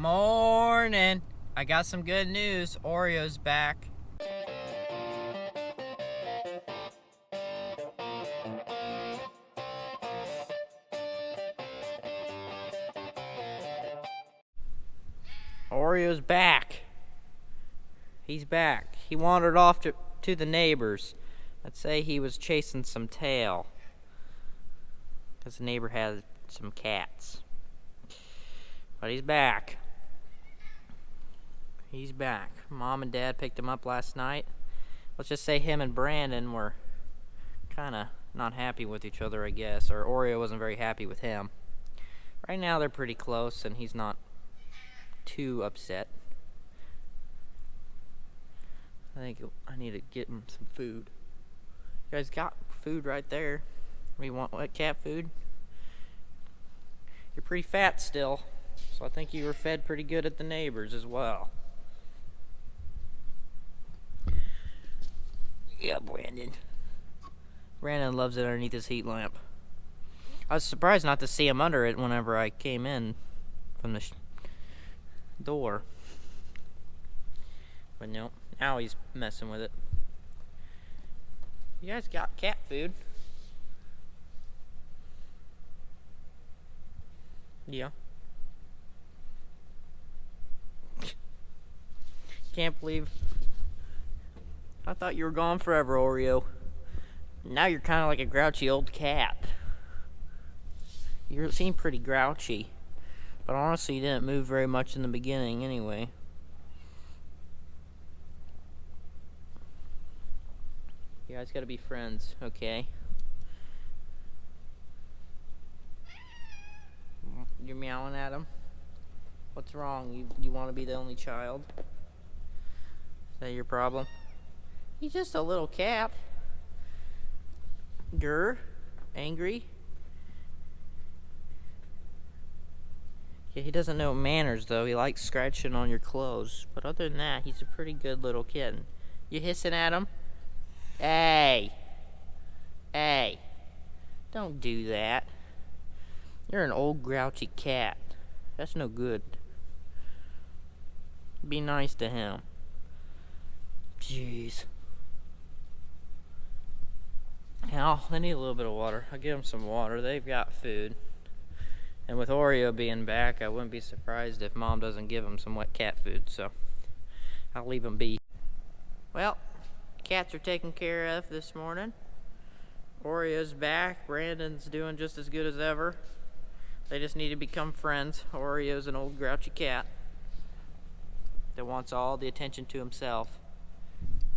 Morning. I got some good news. Oreo's back. Oreo's back. He's back. He wandered off to the neighbors. Let's say he was chasing some tail, because the neighbor had some cats. But he's back. He's back. Mom and Dad picked him up last night. Let's just say him and Brandon were kind of not happy with each other, I guess. Or Oreo wasn't very happy with him. Right now they're pretty close, and he's not too upset. I think I need to get him some food. You guys got food right there. You want what, cat food? You're pretty fat still, so I think you were fed pretty good at the neighbors as well. Yeah, Brandon. Brandon loves it underneath his heat lamp. I was surprised not to see him under it whenever I came in from the door. But no, now he's messing with it. You guys got cat food? Yeah. Can't believe I thought you were gone forever, Oreo. Now you're kind of like a grouchy old cat. You seem pretty grouchy, but honestly you didn't move very much in the beginning anyway. You guys gotta be friends, okay? You're meowing at him? What's wrong? You want to be the only child? Is that your problem? He's just a little cat. Grr. Angry. Yeah, he doesn't know manners though. He likes scratching on your clothes. But other than that, he's a pretty good little kitten. You hissing at him? Hey. Hey. Don't do that. You're an old grouchy cat. That's no good. Be nice to him. Jeez. Now, they need a little bit of water. I'll give them some water. They've got food. And with Oreo being back, I wouldn't be surprised if Mom doesn't give them some wet cat food, so I'll leave them be. Well, cats are taken care of this morning. Oreo's back. Brandon's doing just as good as ever. They just need to become friends. Oreo's an old grouchy cat that wants all the attention to himself.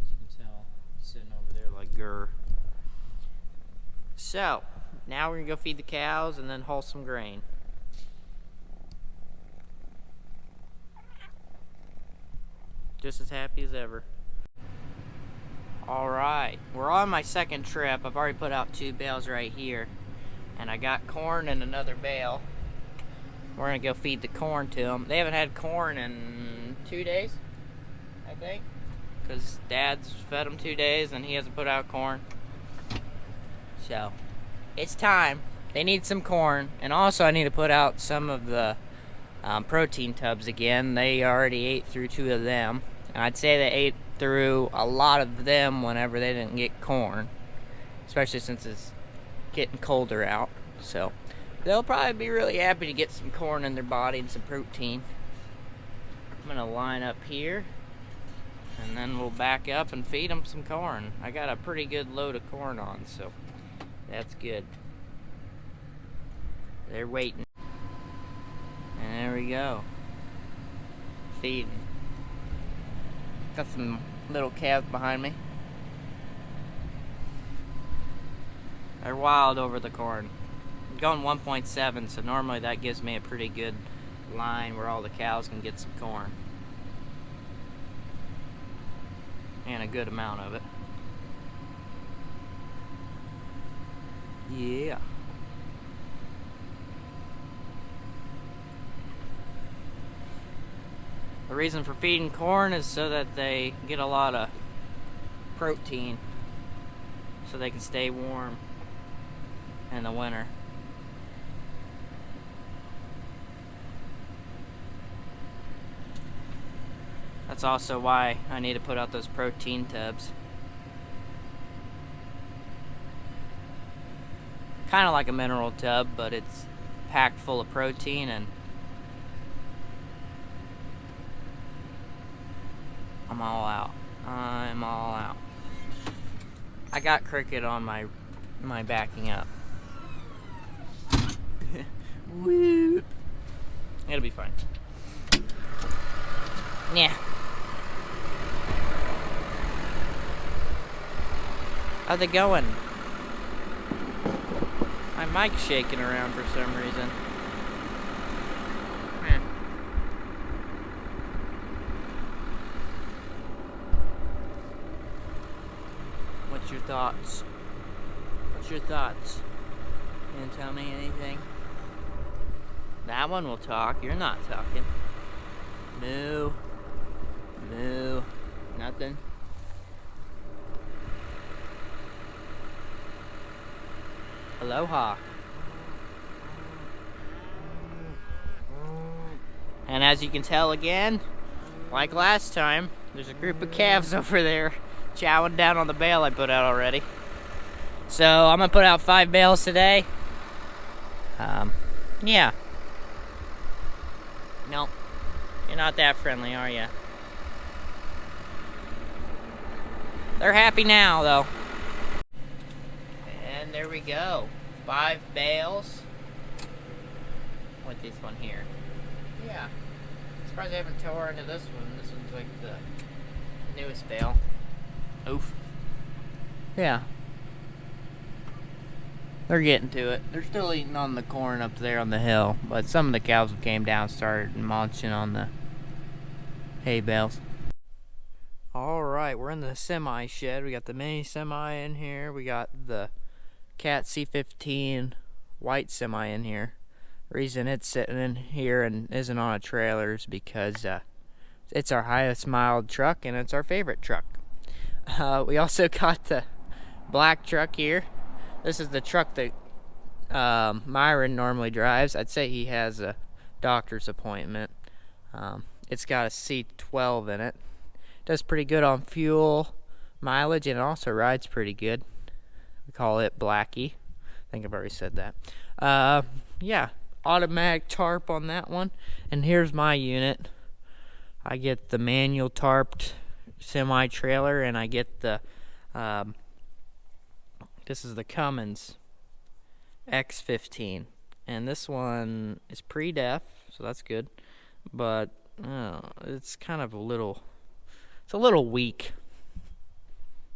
As you can tell, he's sitting over there like grr. So, now we're going to go feed the cows and then haul some grain. Just as happy as ever. Alright, we're on my second trip. I've already put out 2 bales right here. And I got corn in another bale. We're going to go feed the corn to them. They haven't had corn in 2 days, I think. Because Dad's fed them 2 days and he hasn't put out corn. So, it's time. They need some corn. And also I need to put out some of the protein tubs again. They already ate through 2 of them. And I'd say they ate through a lot of them whenever they didn't get corn. Especially since it's getting colder out. So, they'll probably be really happy to get some corn in their body and some protein. I'm going to line up here. And then we'll back up and feed them some corn. I got a pretty good load of corn on, so that's good. They're waiting. And there we go. Feeding. Got some little calves behind me. They're wild over the corn. I'm going 1.7, so normally that gives me a pretty good line where all the cows can get some corn. And a good amount of it. Yeah. The reason for feeding corn is so that they get a lot of protein so they can stay warm in the winter. That's also why I need to put out those protein tubs. Kind of like a mineral tub, but it's packed full of protein, and I'm all out. I'm all out. I got cricket on my backing up. Woo! It'll be fine. Yeah. How's it going? My mic's shaking around for some reason. What's your thoughts? What's your thoughts? You gonna tell me anything? That one will talk. You're not talking. Moo. Moo. Nothing. Aloha. And as you can tell again, like last time, there's a group of calves over there chowing down on the bale I put out already. So I'm gonna put out 5 bales today. Yeah. Nope. You're not that friendly, are you? They're happy now, though. And there we go. 5 bales. With this one here. Yeah. Surprised I haven't tore into this one. This one's like the newest bale. Oof. Yeah. They're getting to it. They're still eating on the corn up there on the hill, but some of the cows came down and started munching on the hay bales. Alright, we're in the semi shed. We got the mini semi in here. We got the Cat C15 white semi in here. The reason it's sitting in here and isn't on a trailer is because it's our highest mild truck and it's our favorite truck. We also got the black truck here. This is the truck that Myron normally drives. I'd say he has a doctor's appointment. It's got a C12 in it. Does pretty good on fuel mileage, and it also rides pretty good. We call it Blackie. I think I've already said that. Yeah, automatic tarp on that one. And here's my unit. I get the manual tarped semi-trailer, and I get the this is the Cummins X15, and this one is pre-def, so that's good, but it's kind of a little weak,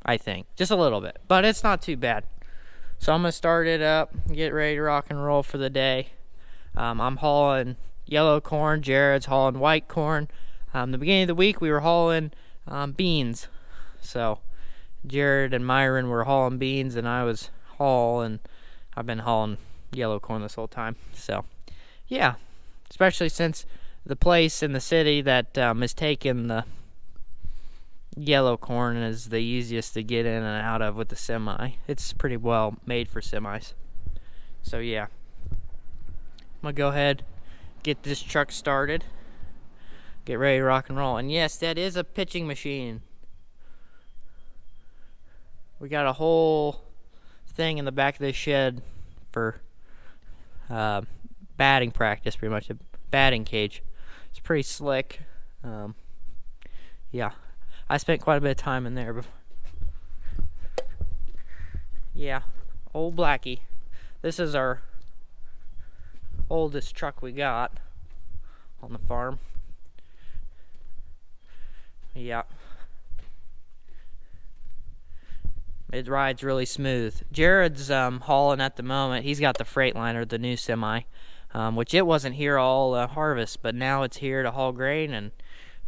I think, just a little bit, but it's not too bad. So I'm gonna start it up, get ready to rock and roll for the day. I'm hauling yellow corn, Jared's hauling white corn. The beginning of the week we were hauling beans, so Jared and Myron were hauling beans, and I was hauling. I've been hauling yellow corn this whole time. So, yeah, especially since the place in the city that is taking the yellow corn is the easiest to get in and out of with the semi. It's pretty well made for semis. So, yeah, I'm gonna go ahead, get this truck started, get ready to rock and roll. And yes, that is a pitching machine. We got a whole thing in the back of the shed for batting practice, pretty much a batting cage. It's pretty slick. Yeah, I spent quite a bit of time in there before. Yeah, old Blackie. This is our oldest truck we got on the farm. Yeah. It rides really smooth. Jared's hauling at the moment. He's got the Freightliner, the new semi, which it wasn't here all harvest, but now it's here to haul grain, and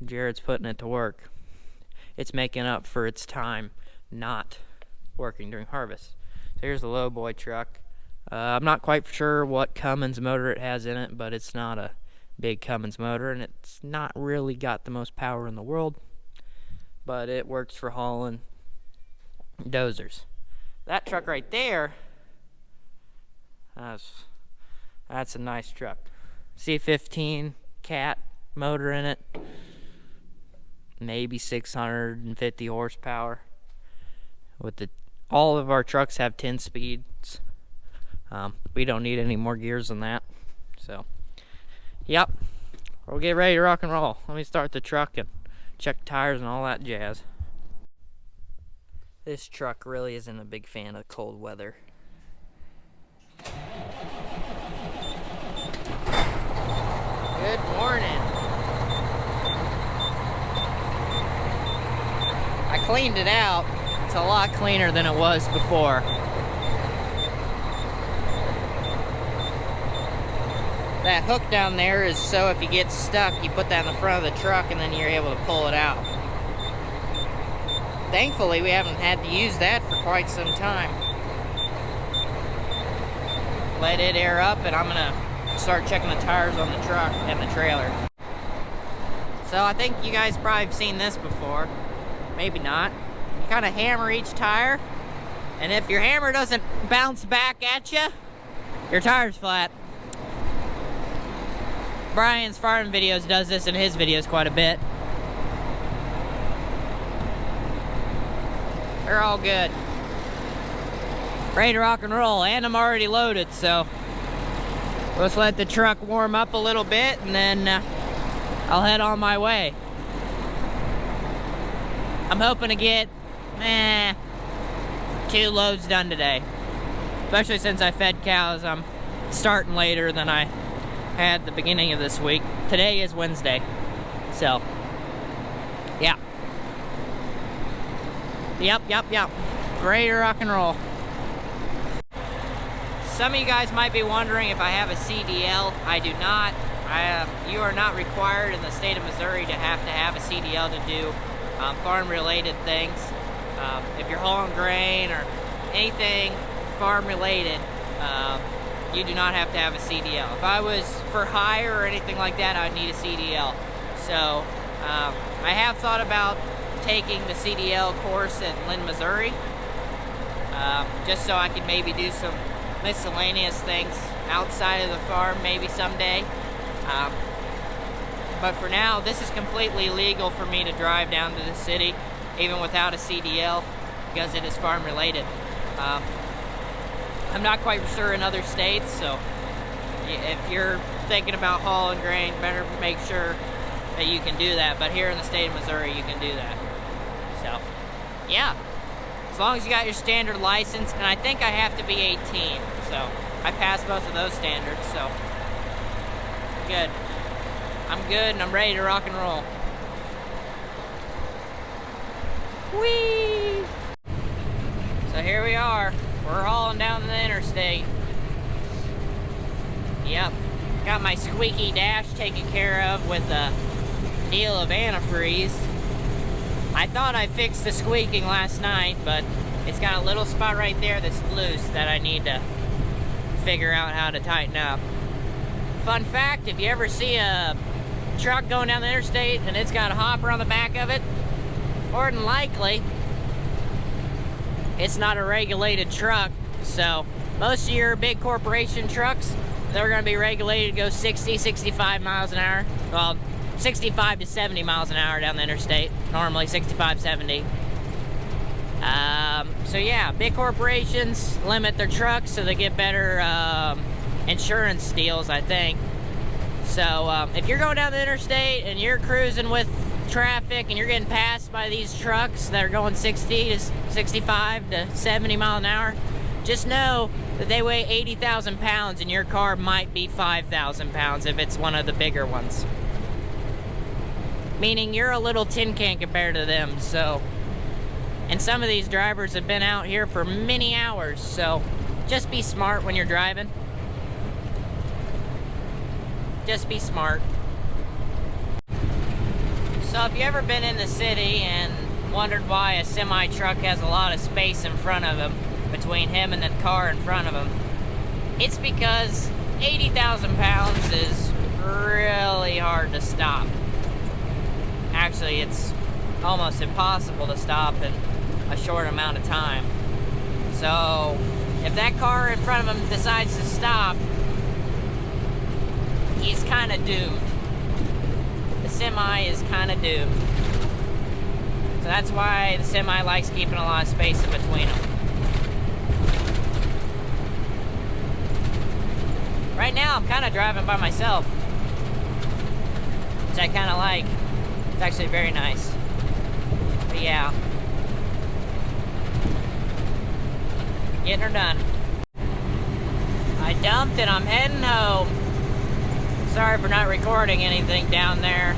Jared's putting it to work. It's making up for its time not working during harvest. So here's the low boy truck. I'm not quite sure what Cummins motor it has in it, but it's not a big Cummins motor, and it's not really got the most power in the world, but it works for hauling dozers. That truck right there, that's a nice truck. C15 Cat motor in it. maybe 650 horsepower. All of our trucks have 10 speeds. We don't need any more gears than that. So, yep, we'll get ready to rock and roll. Let me start the truck and check tires and all that jazz. This truck really isn't a big fan of cold weather. Good morning. I cleaned it out. It's a lot cleaner than it was before. That hook down there is so if you get stuck, you put that in the front of the truck and then you're able to pull it out. Thankfully, we haven't had to use that for quite some time. Let it air up, and I'm gonna start checking the tires on the truck and the trailer. So I think you guys probably have seen this before. Maybe not. You kind of hammer each tire, and if your hammer doesn't bounce back at you, your tire's flat. Brian's farming videos does this in his videos quite a bit. They're all good. Ready to rock and roll, and I'm already loaded, so let's let the truck warm up a little bit, and then I'll head on my way. I'm hoping to get 2 loads done today, especially since I fed cows. I'm starting later than I had the beginning of this week. Today is Wednesday, so yeah. Yep. Ready to rock and roll. Some of you guys might be wondering if I have a CDL. I do not. You are not required in the state of Missouri to have a CDL to do farm-related things. If you're hauling grain or anything farm-related, you do not have to have a CDL. If I was for hire or anything like that, I'd need a CDL. So I have thought about taking the CDL course at Lynn, Missouri, just so I could maybe do some miscellaneous things outside of the farm maybe someday. But for now, this is completely legal for me to drive down to the city, even without a CDL, because it is farm related. I'm not quite sure in other states, so if you're thinking about hauling grain, better make sure that you can do that. But here in the state of Missouri, you can do that. So, yeah. As long as you got your standard license, and I think I have to be 18, so I passed both of those standards, so good. I'm good, and I'm ready to rock and roll. Whee! So here we are. We're hauling down the interstate. Yep. Got my squeaky dash taken care of with a deal of antifreeze. I thought I fixed the squeaking last night, but it's got a little spot right there that's loose that I need to figure out how to tighten up. Fun fact, if you ever see a truck going down the interstate and it's got a hopper on the back of it, more than likely, it's not a regulated truck. So most of your big corporation trucks, they're going to be regulated to go 60, 65 miles an hour. Well, 65 to 70 miles an hour down the interstate. Normally 65, 70. So yeah, big corporations limit their trucks so they get better insurance deals, I think. So if you're going down the interstate and you're cruising with traffic and you're getting passed by these trucks that are going 60 to 65 to 70 miles an hour, just know that they weigh 80,000 pounds and your car might be 5,000 pounds if it's one of the bigger ones. Meaning you're a little tin can compared to them, so. And some of these drivers have been out here for many hours, so just be smart when you're driving. Just be smart. So if you ever been in the city and wondered why a semi truck has a lot of space in front of him, between him and the car in front of him, it's because 80,000 pounds is really hard to stop. Actually, it's almost impossible to stop in a short amount of time. So if that car in front of him decides to stop, he's kind of doomed. The semi is kind of doomed. So that's why the semi likes keeping a lot of space in between them. Right now, I'm kind of driving by myself, which I kind of like. It's actually very nice. But yeah. Getting her done. I dumped and I'm heading home. Sorry for not recording anything down there.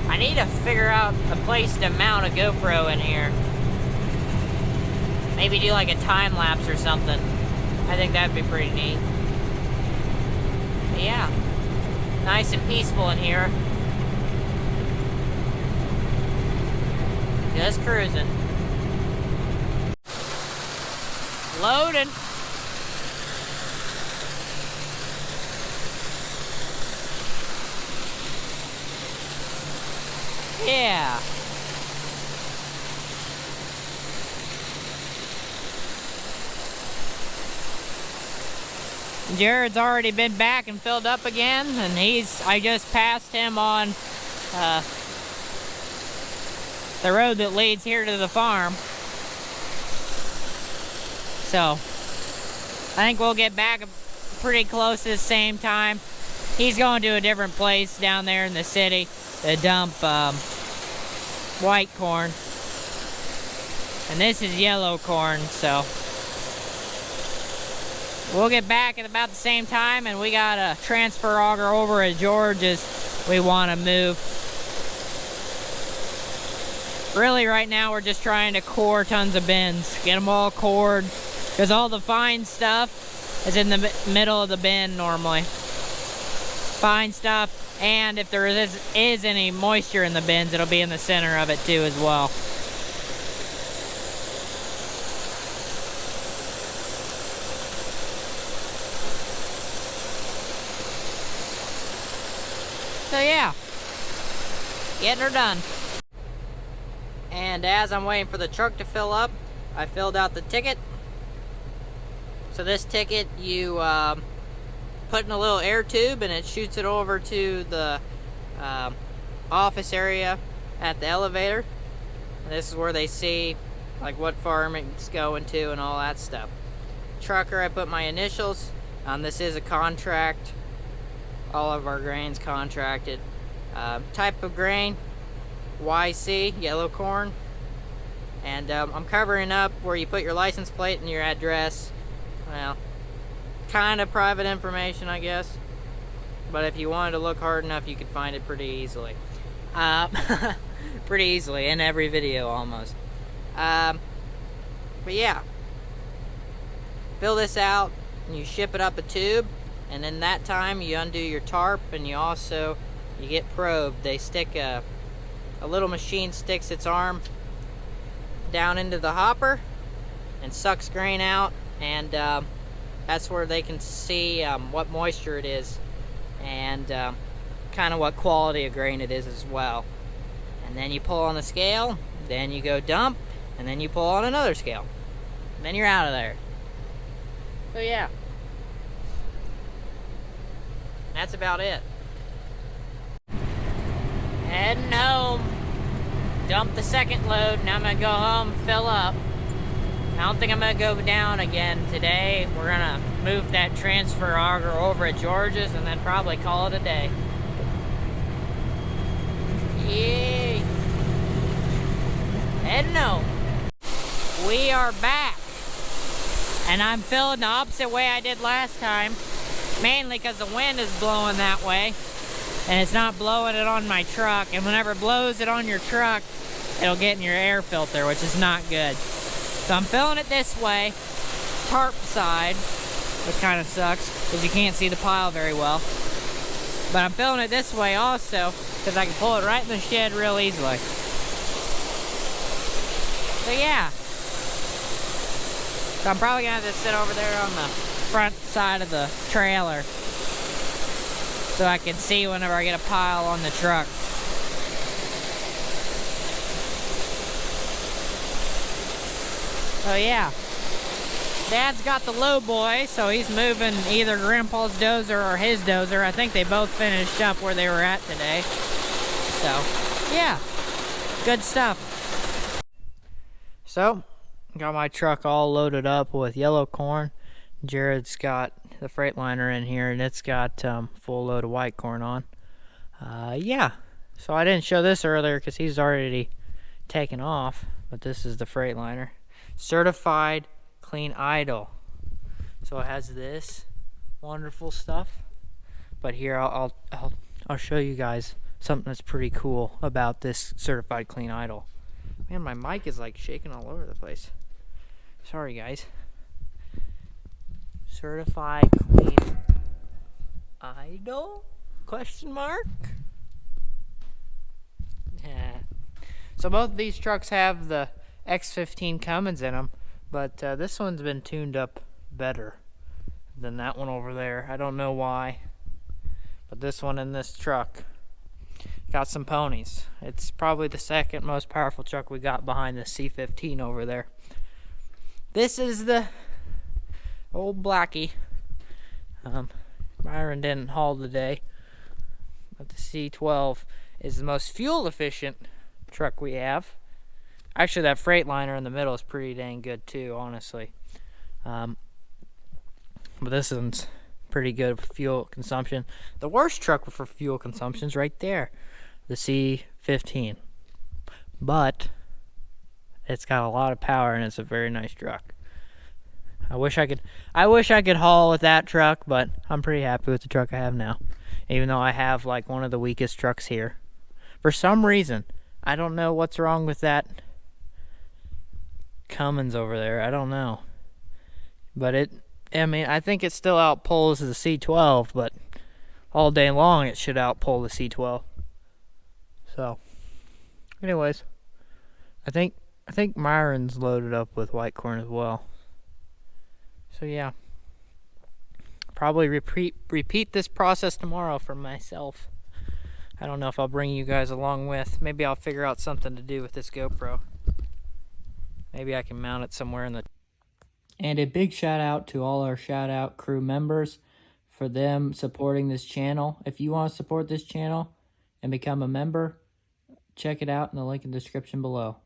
I need to figure out a place to mount a GoPro in here. Maybe do like a time lapse or something. I think that'd be pretty neat. But yeah, nice and peaceful in here. Just cruising. Loading. Yeah. Jared's already been back and filled up again, and I just passed him on the road that leads here to the farm. So I think we'll get back pretty close at the same time. He's going to a different place down there in the city to dump white corn, and this is yellow corn, so we'll get back at about the same time. And we got a transfer auger over at George's we want to move. Really right now we're just trying to core tons of bins, get them all cored, because all the fine stuff is in the middle of the bin normally. Fine stuff. And if there is any moisture in the bins, it'll be in the center of it too as well. So yeah, getting her done. And as I'm waiting for the truck to fill up, I filled out the ticket. So this ticket, you put in a little air tube and it shoots it over to the office area at the elevator. And this is where they see like what farm it's going to and all that stuff. Trucker, I put my initials. This is a contract. All of our grains contracted. Type of grain, YC, yellow corn. And I'm covering up where you put your license plate and your address. Well, kind of private information, I guess, but if you wanted to look hard enough, you could find it pretty easily. Pretty easily in every video almost. But yeah, fill this out and you ship it up a tube, and in that time you undo your tarp, and you get probed. They stick a little machine sticks its arm down into the hopper and sucks grain out, and that's where they can see what moisture it is, and kind of what quality of grain it is as well. And then you pull on the scale, then you go dump, and then you pull on another scale, and then you're out of there. So yeah, that's about it. Heading home. Dump the second load, and I'm gonna go home and fill up. I don't think I'm gonna go down again today. We're gonna move that transfer auger over at George's and then probably call it a day. Yay! Heading home. We are back, and I'm filling the opposite way I did last time, mainly because the wind is blowing that way, and it's not blowing it on my truck. And whenever it blows it on your truck, it'll get in your air filter, which is not good. So I'm filling it this way, tarp side, which kind of sucks because you can't see the pile very well. But I'm filling it this way also because I can pull it right in the shed real easily. So yeah. So I'm probably gonna have to sit over there on the front side of the trailer so I can see whenever I get a pile on the truck. So yeah, Dad's got the low boy, so he's moving either Grandpa's dozer or his dozer. I think they both finished up where they were at today. So yeah, Good stuff. So, got my truck all loaded up with yellow corn. Jared's got the Freightliner in here, and it's got full load of white corn on. Yeah. So I didn't show this earlier because he's already taken off, but this is the Freightliner. Certified clean idle. So it has this wonderful stuff. But here I'll show you guys something that's pretty cool about this certified clean idle. Man, my mic is like shaking all over the place. Sorry guys. Certified clean idle? Question mark? Yeah. So both of these trucks have the X15 Cummins in them, but this one's been tuned up better than that one over there. I don't know why, but this one in this truck got some ponies. It's probably the second most powerful truck we got behind the C15 over there. This is the old Blackie. Myron didn't haul today, but the C12 is the most fuel efficient truck we have. Actually, that Freightliner in the middle is pretty dang good too, honestly. But this one's pretty good for fuel consumption. The worst truck for fuel consumption is right there, the C15. But it's got a lot of power and it's a very nice truck. I wish I could haul with that truck, but I'm pretty happy with the truck I have now. Even though I have like one of the weakest trucks here. For some reason, I don't know what's wrong with that Cummins over there. I don't know. But I think it still outpulls the C12, but all day long it should outpull the C12. So, anyways, I think Myron's loaded up with white corn as well. So yeah, probably repeat this process tomorrow for myself. I don't know if I'll bring you guys along with. Maybe I'll figure out something to do with this GoPro. Maybe I can mount it somewhere in the... And a big shout out to all our shout out crew members for them supporting this channel. If you want to support this channel and become a member, check it out in the link in the description below.